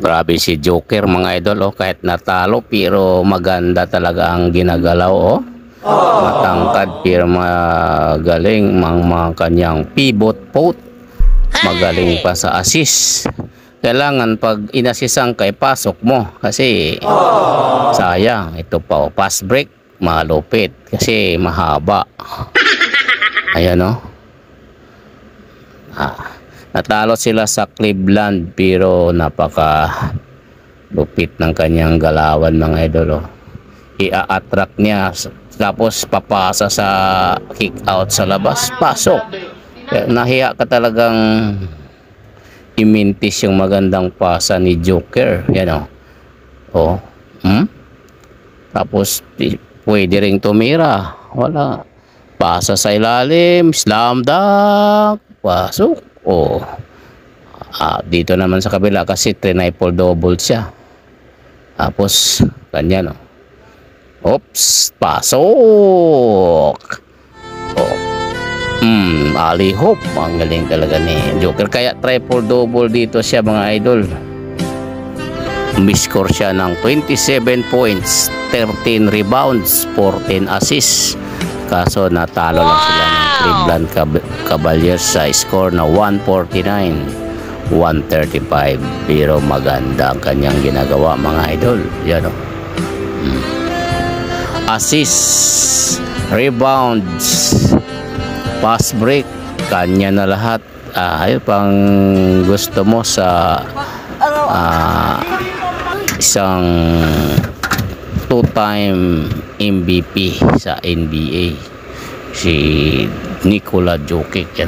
Grabe si Joker mga idol, oh. Kahit natalo pero maganda talaga ang ginagalaw, oh. Matangkad pero magaling mga kanyang pivot post. Magaling pa sa assist. Kailangan pag inassistan kay pasok mo kasi sayang. Ito pa, oh, pass break malupit kasi mahaba. Ayan, oh. Natalo sila sa Cleveland pero napaka lupit ng kanyang galawan mga idol, oh. I-attract niya tapos papasa sa kick out sa labas, pasok. Nahiya ka talagang imintis yung magandang pasa ni Joker. Yan, oh. Tapos pwede ring tumira. Wala. Pasa sa ilalim, slam dunk, pasok. Dito naman sa kabila kasi triple double siya. Tapos ganyan, oh. Oops, pasok. Ali Hope, ang galing talaga ni Joker. Kaya triple double dito siya mga idol. Umiscore siya ng 27 points, 13 rebounds, 14 assists. Kaso natalo lang sila ng Cleveland Cavaliers sa score na 149-135. Pero maganda ang kanyang ginagawa mga idol. Yan, oh. Assists, rebounds, pass break, kanya na lahat. Ayun pang gusto mo sa isang two-time MVP sa NBA, si Nikola Jokic.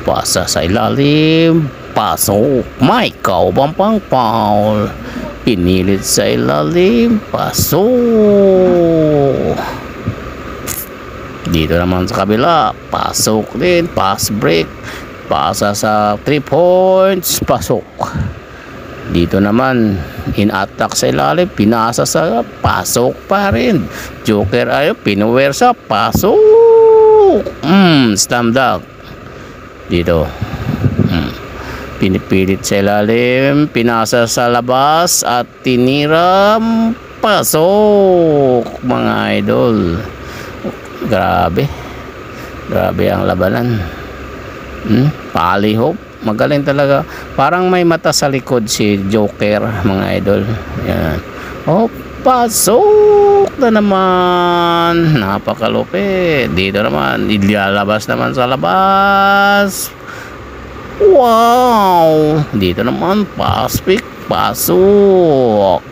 Pasa sa ilalim, pasok, may kaubang pang foul, pinilit sa ilalim, pasok. Dito naman sa kabila, pasok din, pass break, pasa sa 3 points, pasok. Dito naman, in-attack sa ilalim, pinasa sa pasok pa rin. Joker ayaw, pinuwersa, pasok. Slam dunk. Dito. Pinipilit sa ilalim, pinasa sa labas at tiniram, pasok. Mga idol. Grabe ang labanan. Ali Hope, magaling talaga. Parang may mata sa likod si Joker mga idol. Yan. Pasok na naman, napakalupit. Dito naman ilalabas naman sa labas. Wow, dito naman pass pick, pasok.